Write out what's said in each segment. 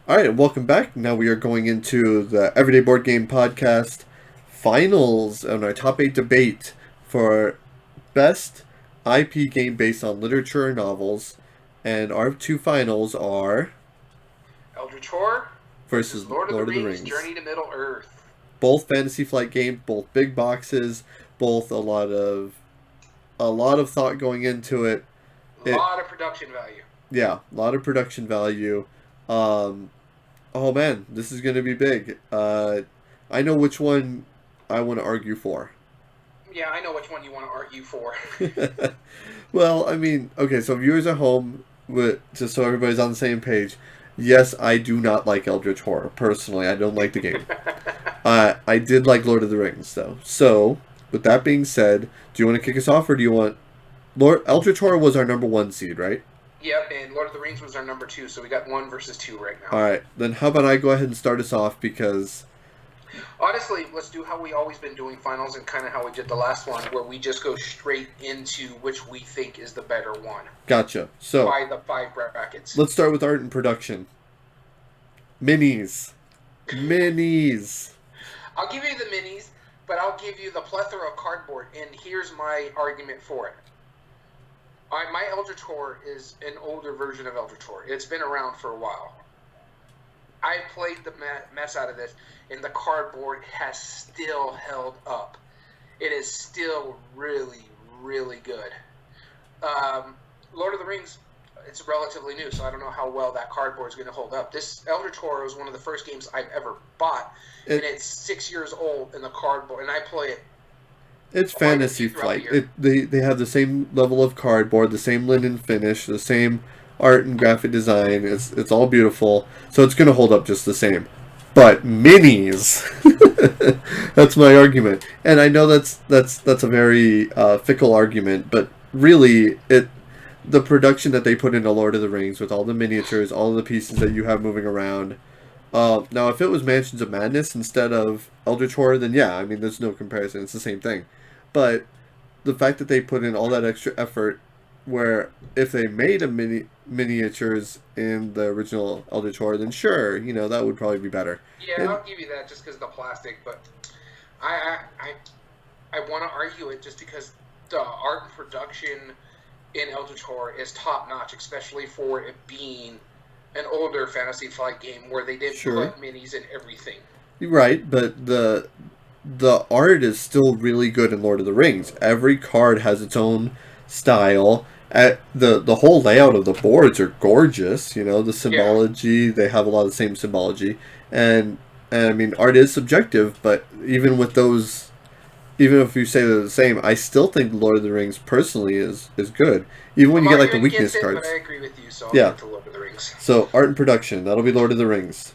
All right, welcome back. Now we are going into the Everyday Board Game Podcast finals on our top 8 debate for best IP game based on literature and novels. And our two finals are Eldritch Horror versus versus Lord of the Lord of the Rings Rings. Journey to Middle Earth. Both Fantasy Flight games, both big boxes, both a lot of thought going into it. A lot of production value. Yeah, a lot of production value. Um, oh man, this is going to be big. I know which one I want to argue for. Yeah, I know which one you want to argue for. Well, I mean, okay, so viewers at home, just so everybody's on the same page, yes, I do not like Eldritch Horror. Personally, I don't like the game. I did like Lord of the Rings, though. So, with that being said, do you want to kick us off, or do you want... Eldritch Horror was our number one seed, right? Yep, and Lord of the Rings was our number 2, so we got 1 versus 2 right now. Alright, then how about I go ahead and start us off, because... Honestly, let's do how we always been doing finals and kind of how we did the last one, where we just go straight into which we think is the better one. Gotcha. So, by the 5 brackets. Let's start with art and production. Minis. Minis. I'll give you the minis, but I'll give you the plethora of cardboard, and here's my argument for it. My Eldritch Horror is an older version of Eldritch Horror. It's been around for a while. I played the mess out of this, and the cardboard has still held up. It is still really, really good. Lord of the Rings, it's relatively new, so I don't know how well that cardboard is going to hold up. This Eldritch Horror was one of the first games I've ever bought, and it's 6 years old in the cardboard, and I play it. It's Fantasy Flight. They have the same level of cardboard, the same linen finish, the same art and graphic design. It's all beautiful, so it's going to hold up just the same. But minis, that's my argument, and I know that's a very fickle argument, but really the production that they put into Lord of the Rings with all the miniatures, all the pieces that you have moving around. Now, if it was Mansions of Madness instead of Eldritch Horror, then yeah, I mean, there's no comparison. It's the same thing. But the fact that they put in all that extra effort, where if they made a miniatures in the original Eldritch Horror, then sure, that would probably be better. Yeah, I'll give you that just because of the plastic, but I want to argue it just because the art and production in Eldritch Horror is top notch, especially for it being an older Fantasy Flight game where they did put minis in everything. Right, but the art is still really good in Lord of the Rings. Every card has its own style. The whole layout of the boards are gorgeous. The symbology, they have a lot of the same symbology, and I mean, art is subjective, but even with those, even if you say they're the same, I still think Lord of the Rings personally is good. Even when you get like the weakness cards. But I agree with you, so I'll get to Lord of the Rings. So art and production, that'll be Lord of the Rings.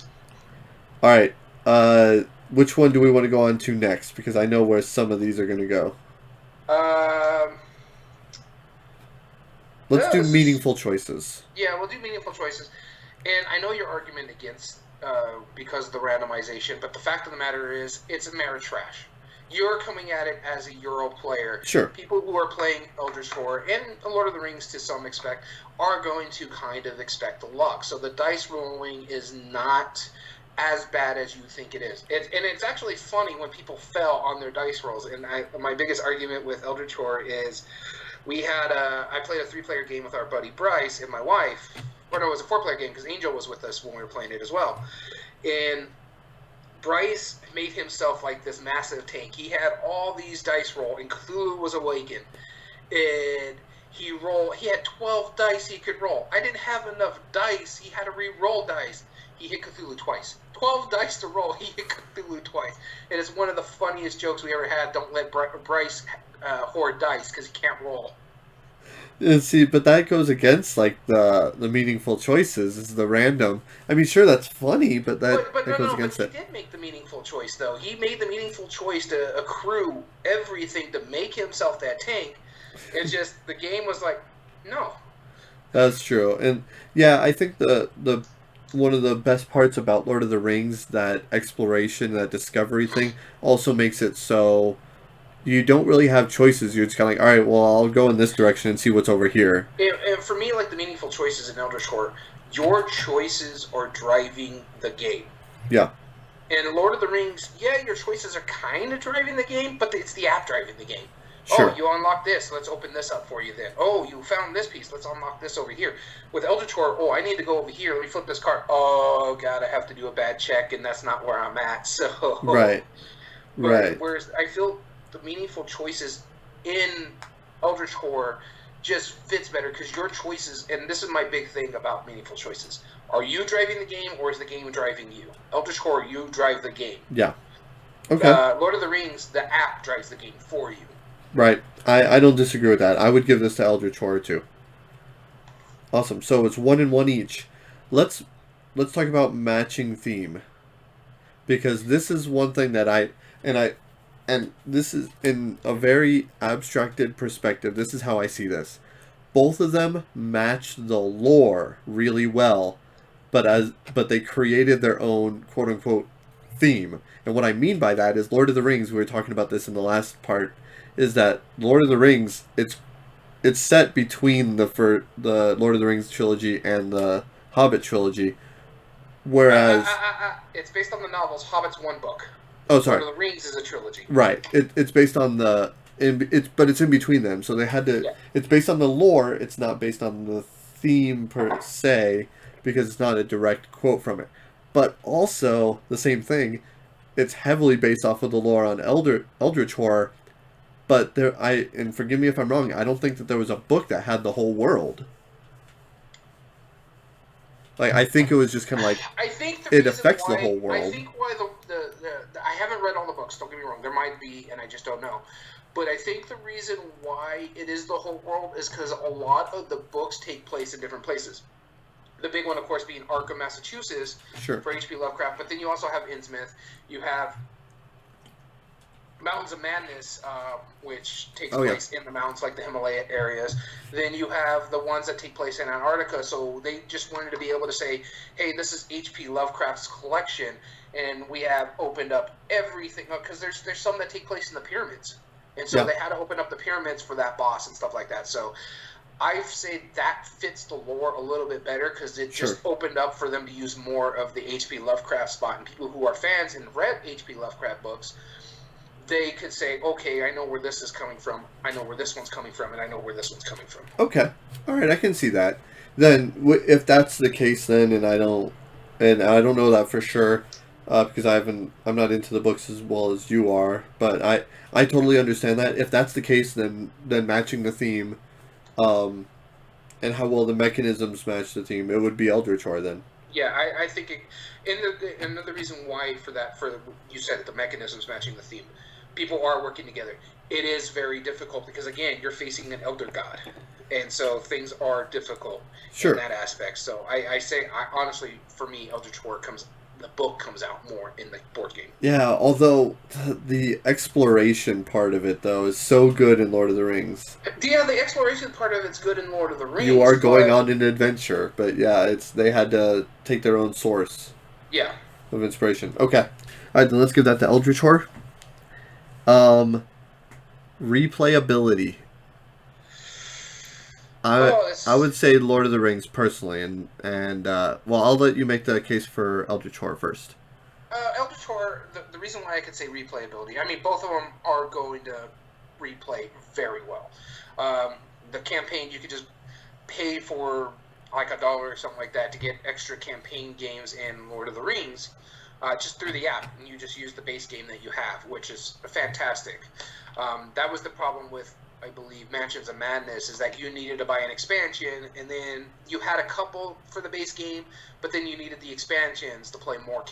All right. Which one do we want to go on to next? Because I know where some of these are going to go. Let's do meaningful choices. Yeah, we'll do meaningful choices. And I know your argument against because of the randomization, but the fact of the matter is, it's a mera trash. You're coming at it as a Euro player. Sure. People who are playing Eldritch Horror and Lord of the Rings to some extent are going to kind of expect the luck. So the dice rolling is not as bad as you think it is. And it's actually funny when people fell on their dice rolls. And my biggest argument with Eldritch Horror is I played a 3-player game with our buddy Bryce and my wife. Or no, it was a 4-player game because Angel was with us when we were playing it as well. And Bryce made himself like this massive tank. He had all these dice roll, and Cthulhu was awakened. And he had 12 dice he could roll. I didn't have enough dice. He had to re-roll dice. He hit Cthulhu twice. 12 dice to roll, he hit Cthulhu twice. And it's one of the funniest jokes we ever had. Don't let Bryce hoard dice because he can't roll. See, but that goes against like the meaningful choices. Is the random. I mean, sure, that's funny, but that goes against it. He did make the meaningful choice, though. He made the meaningful choice to accrue everything to make himself that tank. It's just the game was like, no. That's true, and yeah, I think the one of the best parts about Lord of the Rings, that exploration, that discovery thing, also makes it so you don't really have choices. You're just kind of like, all right, well, I'll go in this direction and see what's over here. And for me, like the meaningful choices in Eldritch Horror, your choices are driving the game. Yeah. In Lord of the Rings, yeah, your choices are kind of driving the game, but it's the app driving the game. Sure. Oh, you unlock this. Let's open this up for you then. Oh, you found this piece. Let's unlock this over here. With Elder Tour, oh, I need to go over here. Let me flip this card. Oh, God, I have to do a bad check, and that's not where I'm at. So, Right. Right. Whereas I feel the meaningful choices in Eldritch Horror just fits better because your choices, and this is my big thing about meaningful choices. Are you driving the game or is the game driving you? Eldritch Horror, you drive the game. Yeah. Okay. Lord of the Rings, the app drives the game for you. Right. I don't disagree with that. I would give this to Eldritch Horror too. Awesome. So it's 1-1 each. Let's talk about matching theme. Because this is one thing that and this is in a very abstracted perspective. This is how I see this. Both of them match the lore really well, but they created their own quote unquote theme. And what I mean by that is Lord of the Rings, we were talking about this in the last part, is that Lord of the Rings, it's set between the Lord of the Rings trilogy and the Hobbit trilogy, whereas it's based on the novels. Hobbit's one book. Oh, sorry. Lord of the Rings is a trilogy. Right. It's based on but it's in between them. So they had to. Yeah. It's based on the lore. It's not based on the theme per se, because it's not a direct quote from it. But also the same thing. It's heavily based off of the lore on Eldritch Horror. But and forgive me if I'm wrong, I don't think that there was a book that had the whole world. Like, I think it was just kind of like, I think it affects the whole world. I think why I haven't read all the books, don't get me wrong, there might be, and I just don't know. But I think the reason why it is the whole world is because a lot of the books take place in different places. The big one, of course, being Arkham, Massachusetts, sure, for H.P. Lovecraft. But then you also have Innsmouth. You have Mountains of Madness, which takes place in the mountains, like the Himalaya areas. Then you have the ones that take place in Antarctica. So they just wanted to be able to say, hey, this is H.P. Lovecraft's collection, and we have opened up everything. Because there's some that take place in the pyramids. And so they had to open up the pyramids for that boss and stuff like that. So I've said that fits the lore a little bit better because it just opened up for them to use more of the H.P. Lovecraft spot. And people who are fans and read H.P. Lovecraft books, they could say, okay, I know where this is coming from, I know where this one's coming from, and I know where this one's coming from. Okay. All right, I can see that. Then, if that's the case, then, and I don't know that for sure, because I'm not into the books as well as you are, but I totally understand that. If that's the case, then matching the theme, and how well the mechanisms match the theme, it would be Eldritch Horror then. Yeah, I think another reason why you said the mechanisms matching the theme, people are working together. It is very difficult because, again, you're facing an elder god, and so things are difficult in that aspect. So I honestly, for me, Eldritch Horror the book comes out more in the board game. Yeah, although the exploration part of it, though, is so good in Lord of the Rings. Yeah, the exploration part of it's good in Lord of the Rings. You are going on an adventure, but yeah, they had to take their own source. Yeah. Of inspiration. Okay. All right, then let's give that to Eldritch Horror. Replayability. I would say Lord of the Rings personally, and well, I'll let you make the case for Eldritch Horror first. Eldritch Horror, the reason why I could say replayability, I mean, both of them are going to replay very well. The campaign, you could just pay for like $1 or something like that to get extra campaign games in Lord of the Rings, just through the app, and you just use the base game that you have, which is fantastic. That was the problem with, I believe, Mansions of Madness, is that you needed to buy an expansion, and then you had a couple for the base game, but then you needed the expansions to play more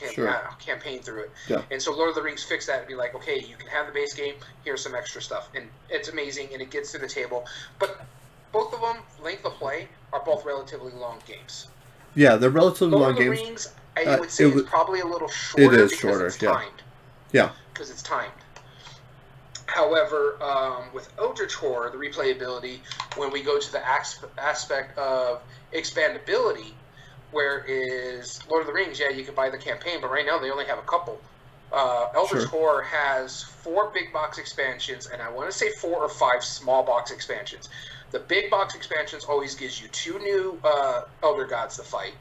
campaign through it. Yeah. And so Lord of the Rings fixed that and be like, okay, you can have the base game, here's some extra stuff. And it's amazing, and it gets to the table. But both of them, length of play, are both relatively long games. Yeah, they're relatively long games. Lord of the Rings, I would say, is probably a little shorter. It is shorter, it's timed. Yeah. Because it's timed. However, with Eldritch Horror, the replayability, when we go to the aspect of expandability, whereas Lord of the Rings, yeah, you can buy the campaign, but right now they only have a couple. Eldritch Horror has 4 big box expansions, and I want to say 4 or 5 small box expansions. The big box expansions always gives you 2 new Elder Gods to fight,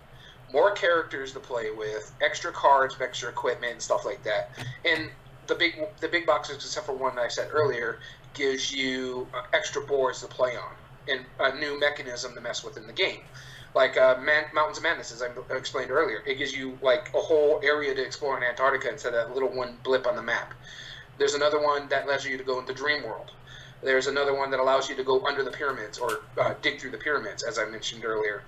more characters to play with, extra cards, extra equipment, and stuff like that. And the big boxes, except for one that I said earlier, gives you extra boards to play on and a new mechanism to mess with in the game. Like Mountains of Madness, as I explained earlier, it gives you like a whole area to explore in Antarctica instead of that little one blip on the map. There's another one that allows you to go into Dream World. There's another one that allows you to go under the pyramids or dig through the pyramids, as I mentioned earlier.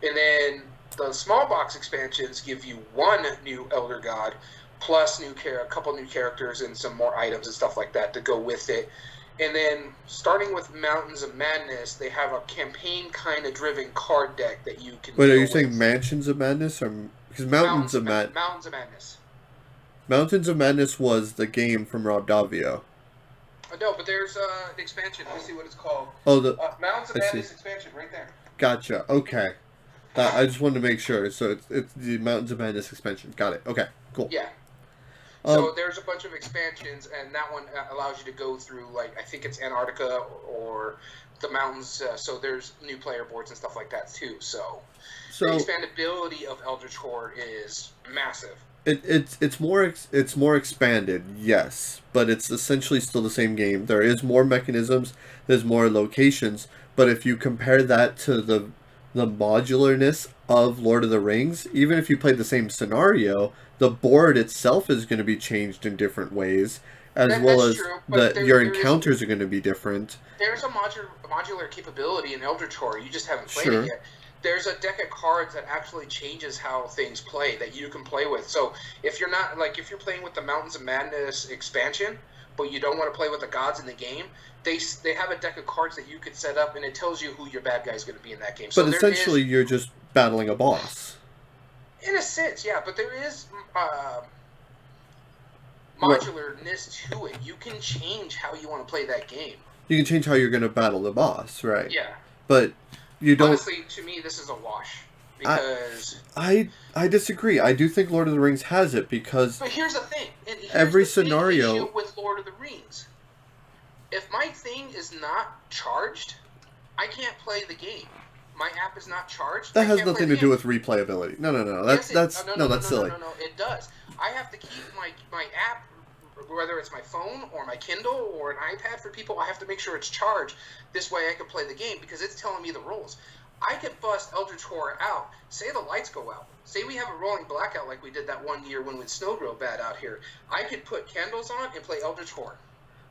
And then the small box expansions give you one new Elder God, plus a couple new characters and some more items and stuff like that to go with it. And then, starting with Mountains of Madness, they have a campaign kind of driven card deck that you can. Wait, are you saying Mansions of Madness or because Mountains of Madness? Mountains of Madness was the game from Rob Davio. No, but there's an expansion. Let me see what it's called. Oh, the Mountains of Madness expansion right there. Gotcha. Okay, I just wanted to make sure. So it's the Mountains of Madness expansion. Got it. Okay, cool. Yeah. So there's a bunch of expansions, and that one allows you to go through, like, I think it's Antarctica or the mountains. So there's new player boards and stuff like that too. So the expandability of Eldritch Horror is massive. It's more expanded, yes, but it's essentially still the same game. There is more mechanisms, there's more locations, but if you compare that to the modularness of Lord of the Rings, even if you play the same scenario, the board itself is going to be changed in different ways, your encounters are going to be different. There's a modular capability in Eldritch Horror. You just haven't played it yet. There's a deck of cards that actually changes how things play that you can play with. So if you're playing with the Mountains of Madness expansion, but you don't want to play with the gods in the game, they have a deck of cards that you could set up, and it tells you who your bad guy is going to be in that game. So but essentially, you're just battling a boss. In a sense, yeah, but there is modularness to it. You can change how you want to play that game. You can change how you're going to battle the boss, right? Yeah. But you don't. Honestly, to me, this is a wash because I disagree. I do think Lord of the Rings has it because. But here's the thing. Every scenario issue with Lord of the Rings. If my thing is not charged, I can't play the game. My app is not charged. That has nothing to do with replayability. No. That's silly. No. It does. I have to keep my app, whether it's my phone or my Kindle or an iPad for people. I have to make sure it's charged. This way I can play the game because it's telling me the rules. I could bust Eldritch Horror out. Say the lights go out. Say we have a rolling blackout like we did that one year when it snowed real bad out here. I could put candles on and play Eldritch Horror.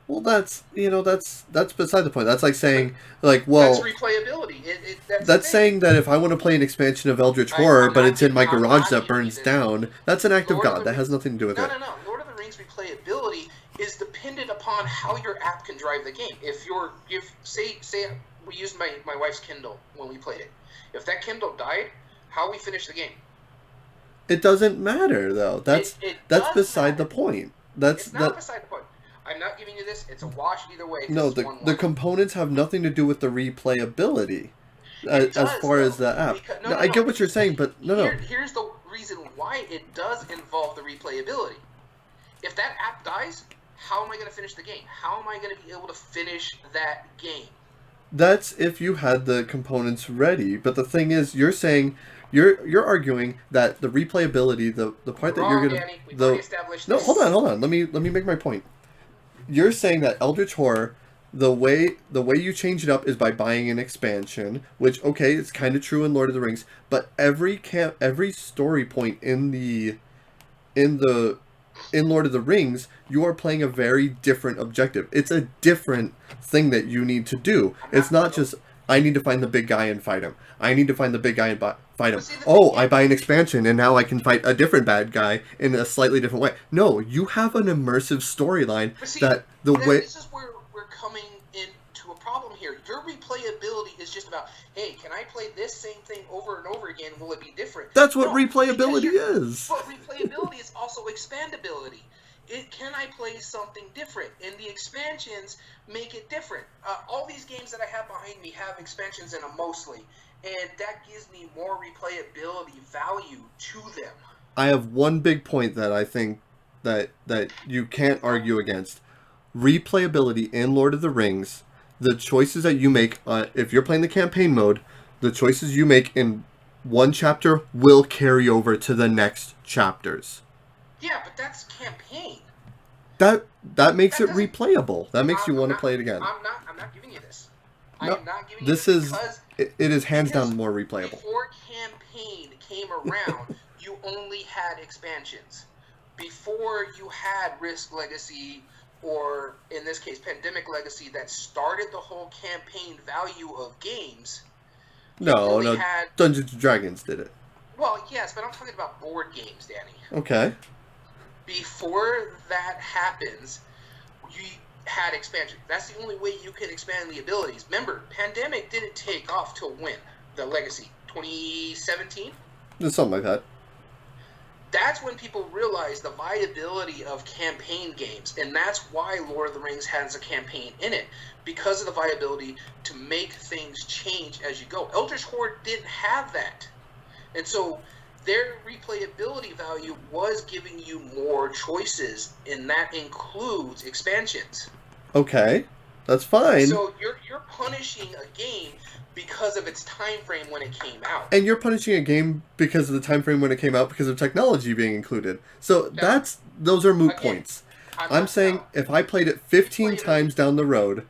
Well, that's beside the point. That's like saying, that's replayability. That's saying that if I want to play an expansion of Eldritch Horror, but it's in my garage that burns down, that's an act of God. That has nothing to do with it. No. Lord of the Rings replayability is dependent upon how your app can drive the game. Say we used my wife's Kindle when we played it. If that Kindle died, how we finish the game? It doesn't matter though. That's beside the point. It's not beside the point. I'm not giving you this. It's a wash either way. No, the components have nothing to do with the replayability as far as the app. I get what you're saying, but no. Here's the reason why it does involve the replayability. If that app dies, how am I going to finish the game? How am I going to be able to finish that game? That's if you had the components ready. But the thing is, you're saying you're arguing that the replayability, the part that you're going to No, hold on. Let me make my point. You're saying that Eldritch Horror, the way you change it up is by buying an expansion, which okay, it's kind of true in Lord of the Rings, but every story point in Lord of the Rings, you are playing a very different objective. It's a different thing that you need to do. It's not just I need to find the big guy and fight him. I need to find the big guy and fight him. I buy an expansion and now I can fight a different bad guy in a slightly different way. No, you have an immersive storyline This is where we're coming into a problem here. Your replayability is just about, hey, can I play this same thing over and over again? Will it be different? That's what replayability is. But replayability is also expandability. Can I play something different? And the expansions make it different. All these games that I have behind me have expansions in them mostly, and that gives me more replayability value to them. I have one big point that I think that you can't argue against. Replayability in Lord of the Rings, the choices that you make, if you're playing the campaign mode, the choices you make in one chapter will carry over to the next chapters. Yeah, but that's campaign. That makes it replayable. That makes you want to play it again. I'm not giving you this. No, I am not giving this you is this it is hands down more replayable. Before campaign came around, you only had expansions. Before you had Risk Legacy, or in this case, Pandemic Legacy, that started the whole campaign value of games. No, Dungeons and Dragons did it. Well, yes, but I'm talking about board games, Danny. Okay. Before that happens, you had expansion. That's the only way you can expand the abilities. Remember, Pandemic didn't take off till when? The Legacy? 2017? Something like that. That's when people realized the viability of campaign games, and that's why Lord of the Rings has a campaign in it, because of the viability to make things change as you go. Eldritch Horde didn't have that, and so their replayability value was giving you more choices, and that includes expansions. Okay, that's fine. So you're punishing a game because of its time frame when it came out. And you're punishing a game because of the time frame when it came out because of technology being included. So those are moot points. I'm saying if I played it 15 times down the road,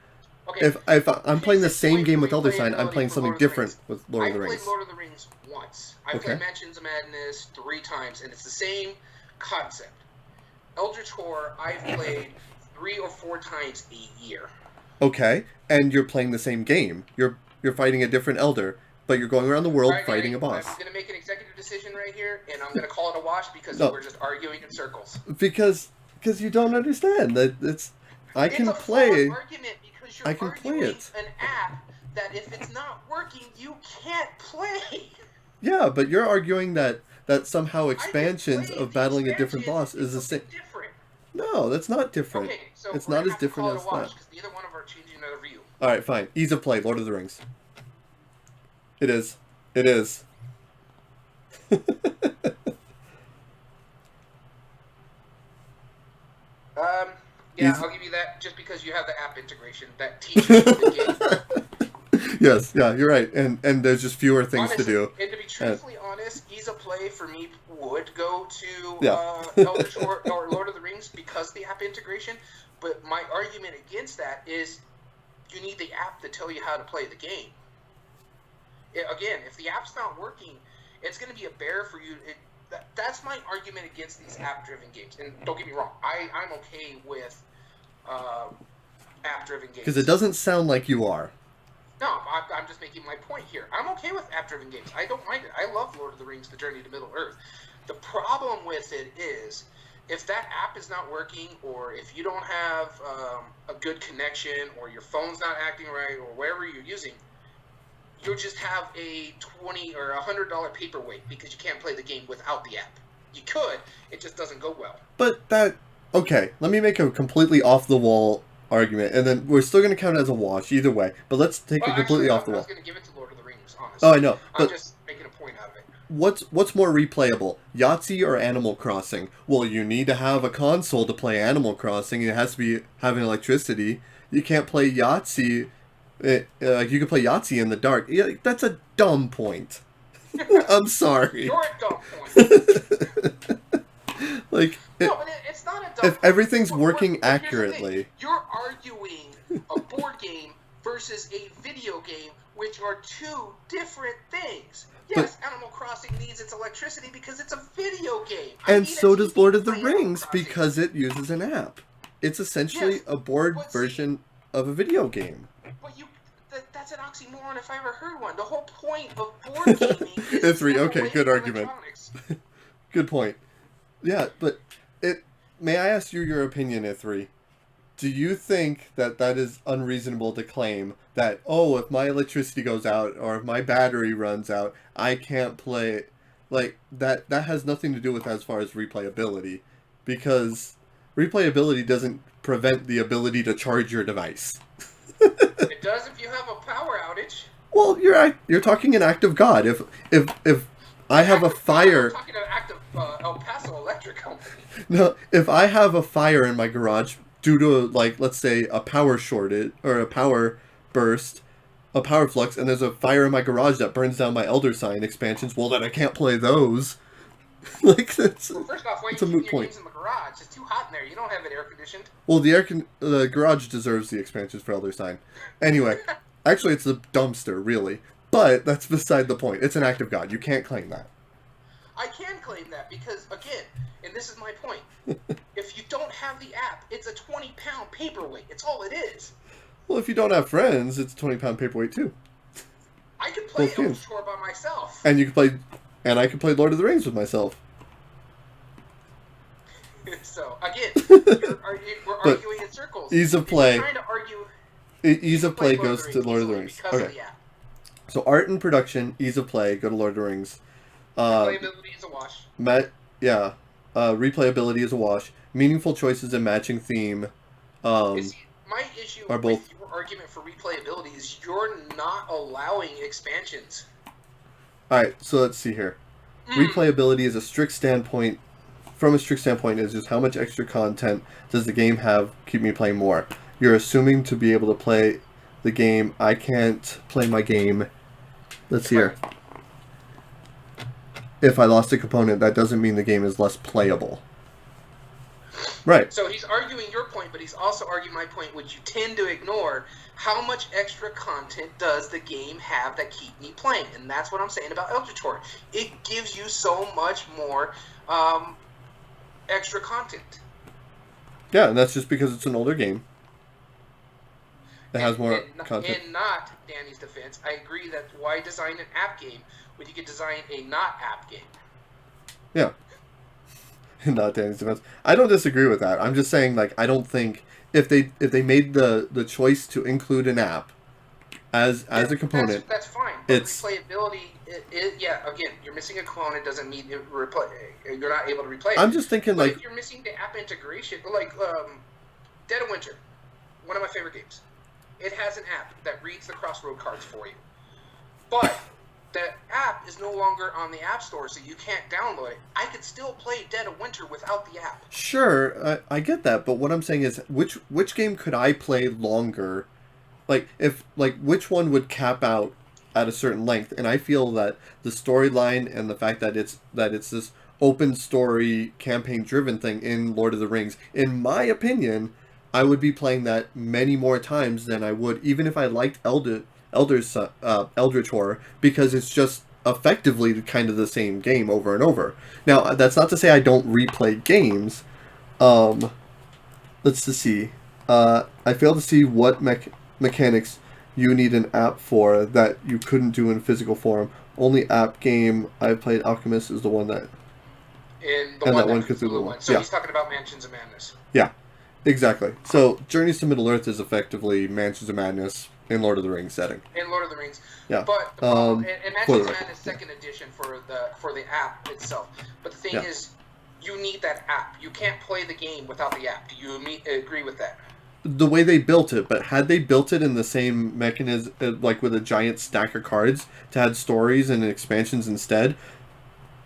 if I'm playing the same game with Elder Sign, I'm playing something different with Lord of the Rings. I played Lord of the Rings once. I played Mansions of Madness 3 times, and it's the same concept. Eldritch Horror, I've played 3 or 4 times a year. Okay, and you're playing the same game. You're fighting a different elder, but you're going around the world fighting a boss. I'm going to make an executive decision right here, and I'm going to call it a wash because we're just arguing in circles. Because you don't understand that it's I can play. It's a argument because you're arguing it. An app that if it's not working, you can't play. Yeah, but you're arguing that somehow expansions of battling a different boss is the same. Different. No, that's not different. Okay, so it's not as different as that. Because neither one of our changing another view. All right, fine. Ease of play, Lord of the Rings. It is. It is. Yeah, I'll give you that just because you have the app integration that teaches you the game. Yes, yeah, you're right. And there's just fewer things to do. And to be truthfully honest, ease of play for me would go to Eldritch Horror or Lord of the Rings because of the app integration. But my argument against that is you need the app to tell you how to play the game. Again, if the app's not working, it's going to be a bear for you. That's my argument against these app-driven games. And don't get me wrong, I'm okay with app-driven games. Because it doesn't sound like you are. No, I'm just making my point here. I'm okay with app-driven games. I don't mind it. I love Lord of the Rings, The Journey to Middle-earth. The problem with it is, if that app is not working, or if you don't have a good connection, or your phone's not acting right, or wherever you're using, you'll just have a $20 or $100 paperweight because you can't play the game without the app. You could, it just doesn't go well. But okay, let me make a completely off-the-wall argument, and then we're still going to count it as a wash either way, but let's take it completely off the wall. I was going to give it to Lord of the Rings, honestly. Oh, I know. I'm just making a point out of it. What's more replayable, Yahtzee or Animal Crossing? Well, you need to have a console to play Animal Crossing, and it has to be having electricity. You can't play Yahtzee... like you can play Yahtzee in the dark. Yeah, that's a dumb point. I'm sorry. You're a dumb point. No, but it's not a dumb if everything's working accurately. You're arguing a board game versus a video game, which are two different things. Yes, Animal Crossing needs its electricity because it's a video game. And so does Lord of the Rings because it uses an app. It's essentially a board version of a video game. But that's an oxymoron if I ever heard one. The whole point of board gaming is okay, good argument. Good point. Yeah, but may I ask you your opinion, Ithri? Do you think that is unreasonable to claim that, oh, if my electricity goes out or if my battery runs out, I can't play? Like, that has nothing to do with as far as replayability, because replayability doesn't prevent the ability to charge your device. It does if you have a power outage. Well, you're talking an act of God. If I have a fire... I'm talking an act of El Paso Electric Company. No, if I have a fire in my garage due to, like, let's say, a power shortage or a power burst, a Power Flux and there's a fire in my garage that burns down my Elder Sign expansions, well then I can't play those. Like that's Well, first off, why are you it's a keeping moot your point. games in the garage? It's too hot in there. You don't have it air conditioned. Well, the garage deserves the expansions for Elder Sign. Anyway, actually, it's the dumpster, really. But that's beside the point. It's an act of God. You can't claim that. I can claim that because, again, and this is my point, if you don't have the app, it's a 20-pound paperweight. It's all it is. Well, if you don't have friends, it's a 20-pound paperweight too. I could play Both Eldritch games. Tour by myself. And you can play, and I can play Lord of the Rings with myself. So, again, we're But arguing in circles. ease of If play. you're trying to argue, Ease of play Lord of goes the to Rings Lord of the easily Rings. because of Okay. the app. So art and production, ease of play, go to Lord of the Rings. Playability is a wash. Replayability is a wash. Meaningful choices and matching theme. My issue are with both- your argument for replayability is you're not allowing expansions. Alright, so let's see here. Replayability is a strict standpoint. From a strict standpoint, is just how much extra content does the game have keep me playing more. You're assuming to be able to play the game. I can't play my game. Let's see here. If I lost a component, that doesn't mean the game is less playable. Right. So he's arguing your point, but he's also arguing my point, which you tend to ignore. How much extra content does the game have that keep me playing? And that's what I'm saying about Eldritch Horror. It gives you so much more extra content. Yeah, and that's just because it's an older game. It has more content. In not Danny's defense, I agree that why design an app game when you could design a not app game? Yeah. Not Danny's defense. I don't disagree with that. I'm just saying, like, I don't think if they made the choice to include an app as a component, that's fine. But it's replayability. Again, you're missing a component doesn't mean you're not able to replay it. I'm just thinking but like if you're missing the app integration, like Dead of Winter, one of my favorite games. It has an app that reads the crossroad cards for you, but that app is no longer on the App Store, so you can't download it. I could still play Dead of Winter without the app. sure, I get that, but what I'm saying is which game could I play longer? Like which one would cap out at a certain length? And I feel that the storyline and the fact that it's this open story campaign driven thing in Lord of the Rings, in my opinion, I would be playing that many more times than I would even if I liked Eldritch Horror, because it's just effectively kind of the same game over and over. Now, that's not to say I don't replay games. Let's just see. I fail to see what mechanics you need an app for that you couldn't do in physical form. Only app game I've played, Alchemist, is the one that... And that one Cthulhu one. So Yeah. he's talking about Mansions of Madness. Yeah, exactly. So Journeys to Middle-earth is effectively Mansions of Madness in Lord of the Rings setting. In Lord of the Rings. Yeah. But the problem, and Mansions of record. Madness second edition for the app itself. But the thing Yeah. is, you need that app. You can't play the game without the app. Do you agree with that? The way they built it, but had they built it in the same mechanism, like with a giant stack of cards to add stories and expansions instead,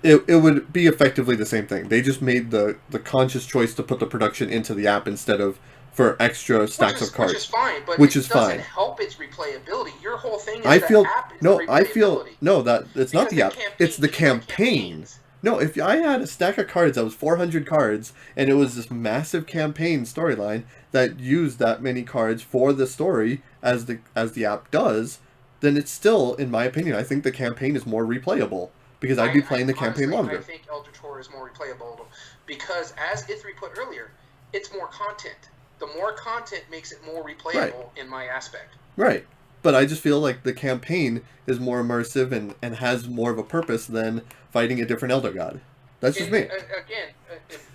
it would be effectively the same thing. They just made the conscious choice to put the production into the app instead of for extra stacks of cards. Which is fine, but Which it is doesn't fine. help its replayability. Your whole thing is I the feel app is no. the I feel replayability. no. That it's not Because the app. It's the these are campaign. campaigns. No, if I had a stack of cards that was 400 cards, and it was this massive campaign storyline that used that many cards for the story as the app does, then it's still, in my opinion, I think the campaign is more replayable because I'd be playing the campaign honestly, longer. I think Eldritch Horror is more replayable because, as Ithri put earlier, it's more content. The more content makes it more replayable in my aspect. Right. But I just feel like the campaign is more immersive and has more of a purpose than fighting a different Elder God. That's just me. Again,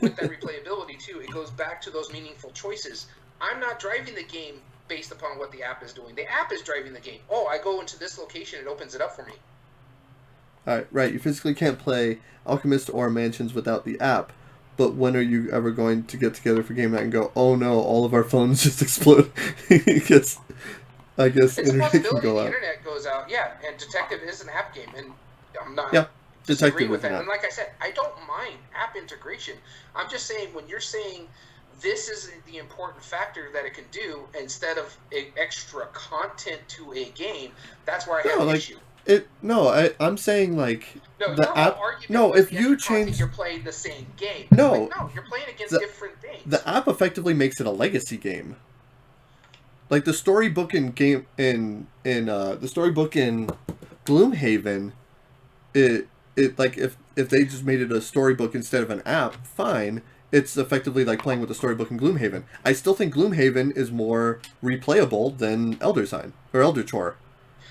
with that replayability too, it goes back to those meaningful choices. I'm not driving the game based upon what the app is doing. The app is driving the game. Oh, I go into this location, it opens it up for me. Alright, right. You physically can't play Alchemist or Mansions without the app. But when are you ever going to get together for game night and go, oh no, all of our phones just explode? I guess It's a internet can possibility go the out. internet goes out, yeah, and Detective is an app game, and I'm not Yeah, disagree Detective with is an that. app. And like I said, I don't mind app integration. I'm just saying when you're saying this is the important factor that it can do instead of extra content to a game. That's where I have an issue. I'm saying like No, the your app. whole argument No, was if the you extra content, change, you're playing the same game. no, Like, no, you're playing against the, different things. the app effectively makes it a legacy game. Like the storybook in the storybook in Gloomhaven, it like if they just made it a storybook instead of an app, fine. It's effectively like playing with the storybook in Gloomhaven. I still think Gloomhaven is more replayable than Elder Sign or Elder Chore.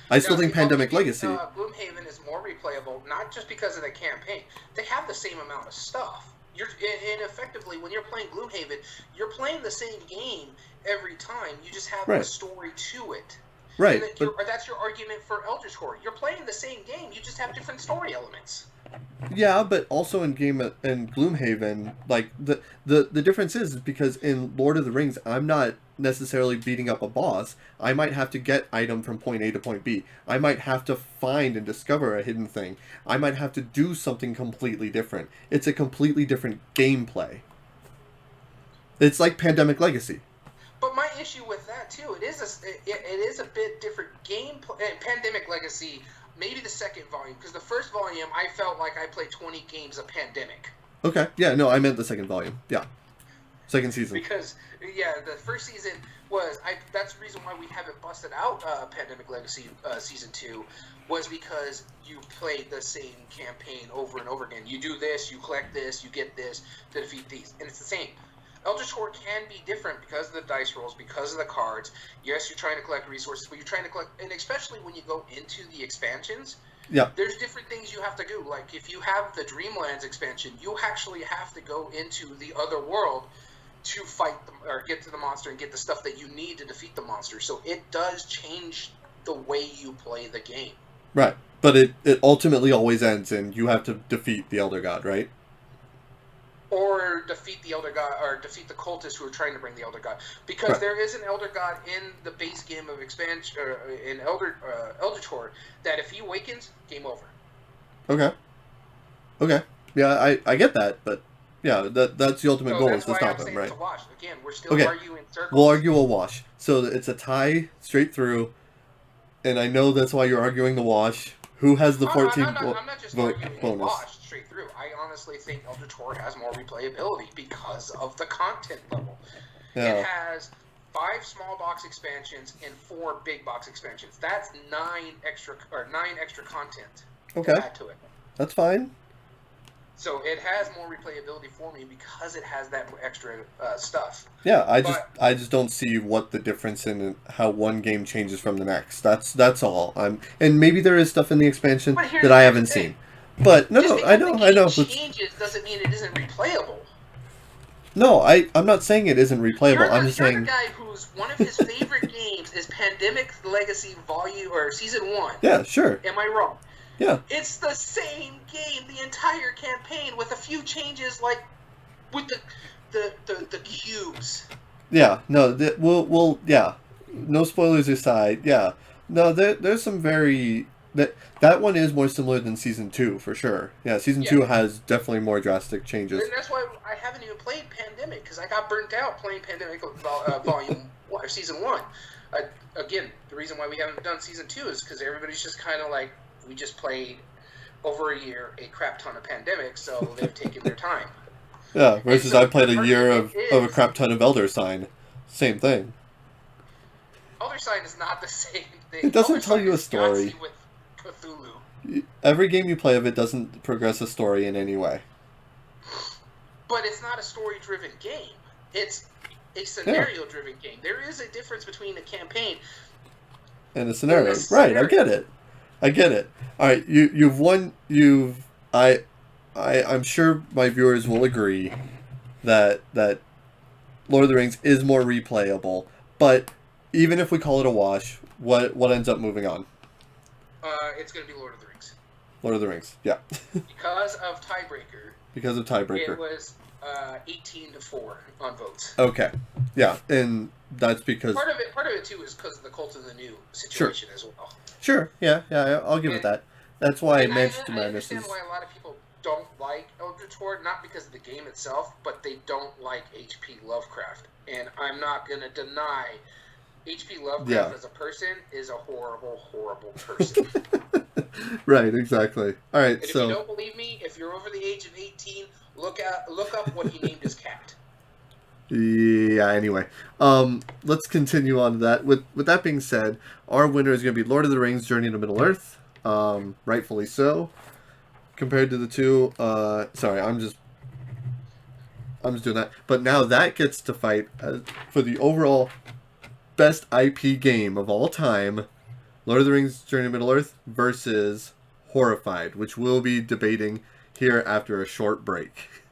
I still think Pandemic Legacy. Gloomhaven is more replayable, not just because of the campaign. They have the same amount of stuff. And effectively, when you're playing Gloomhaven, you're playing the same game every time. You just have a story to it. Right. That's your argument for Elder Scrolls. You're playing the same game. You just have different story elements. Yeah, but also in Gloomhaven, like the difference is because in Lord of the Rings, I'm not necessarily beating up a boss. I might have to get item from point A to point B. I might have to find and discover a hidden thing. I might have to do something completely different. It's a completely different gameplay. It's like Pandemic Legacy. But my issue with that too, it is a bit different gameplay. Pandemic Legacy, maybe the second volume, because the first volume I felt like I played 20 games of Pandemic. Okay, yeah, no, I meant the second volume. Yeah, second season. Because the first season was that's the reason why we haven't busted out Pandemic Legacy season 2 was because you played the same campaign over and over again. You do this, you collect this, you get this to defeat these, and it's the same. Elder Scrolls can be different because of the dice rolls, because of the cards. Yes, you're trying to collect resources, but you're trying to collect, and especially when you go into the expansions, there's different things you have to do. Like if you have the Dreamlands expansion, you actually have to go into the other world to fight them or get to the monster and get the stuff that you need to defeat the monster. So it does change the way you play the game. Right, but it ultimately always ends in you have to defeat the Elder God, right? Or defeat the Elder God, or defeat the cultists who are trying to bring the Elder God, because there is an Elder God in the base game of expansion, in Elder Chore, that if he awakens, game over. Okay, yeah, I get that, but yeah, that's the ultimate goal is to stop him, right? It's a wash. Again, we're still arguing in circles. We'll argue a wash, so it's a tie straight through, and I know that's why you're arguing the wash. Who has the 14 I'm not just vote arguing bonus? Wash straight through. I honestly think Elder Chore has more replayability because of the content level. Yeah. It has 5 small box expansions and 4 big box expansions. That's 9 extra content. Okay. To add to it. That's fine. So it has more replayability for me because it has that extra stuff. Yeah, I just don't see what the difference in how one game changes from the next. That's all. And maybe there is stuff in the expansion that I haven't seen. But I know. Changes doesn't mean it isn't replayable. No, I'm not saying it isn't replayable. I'm just saying. You're the guy who's one of his favorite games is Pandemic Legacy Volume or Season 1. Yeah, sure. Am I wrong? Yeah. It's the same game, the entire campaign, with a few changes, like with the cubes. Yeah. No. We'll. Yeah. No spoilers aside. Yeah. No. There's some very that one is more similar than season 2 for sure. Yeah. Season 2 has definitely more drastic changes. And that's why I haven't even played Pandemic because I got burnt out playing Pandemic Volume or Season 1. Again, the reason why we haven't done Season 2 is because everybody's just kind of like. We just played over a year a crap ton of Pandemic, so they've taken their time. Yeah, versus so I played a year of a crap ton of Elder Sign. Same thing. Elder Sign is not the same thing. It doesn't tell you a story. With Cthulhu. Every game you play of it doesn't progress a story in any way. But it's not a story-driven game. It's a scenario-driven game. There is a difference between a campaign and a scenario. Right, I get it. All right, you've won. I'm sure my viewers will agree that Lord of the Rings is more replayable. But even if we call it a wash, what ends up moving on? It's going to be Lord of the Rings. Lord of the Rings, yeah. Because of tiebreaker. It was 18-4 on votes. Okay, yeah, and that's because part of it too is because of the Cult of the New situation as well. Sure, yeah, I'll give it that. That's why Manchester Madness is... I understand why a lot of people don't like Eldritch Horde, not because of the game itself, but they don't like H.P. Lovecraft. And I'm not going to deny H.P. Lovecraft as a person is a horrible, horrible person. Right, exactly. All right, and if you don't believe me, if you're over the age of 18, look up what he named his cat. Yeah, anyway. Let's continue on to that. With that being said, our winner is going to be Lord of the Rings Journey to Middle-earth. Rightfully so. Compared to the two, sorry, I'm just doing that. But now that gets to fight for the overall best IP game of all time, Lord of the Rings Journey to Middle-earth versus Horrified, which we'll be debating here after a short break.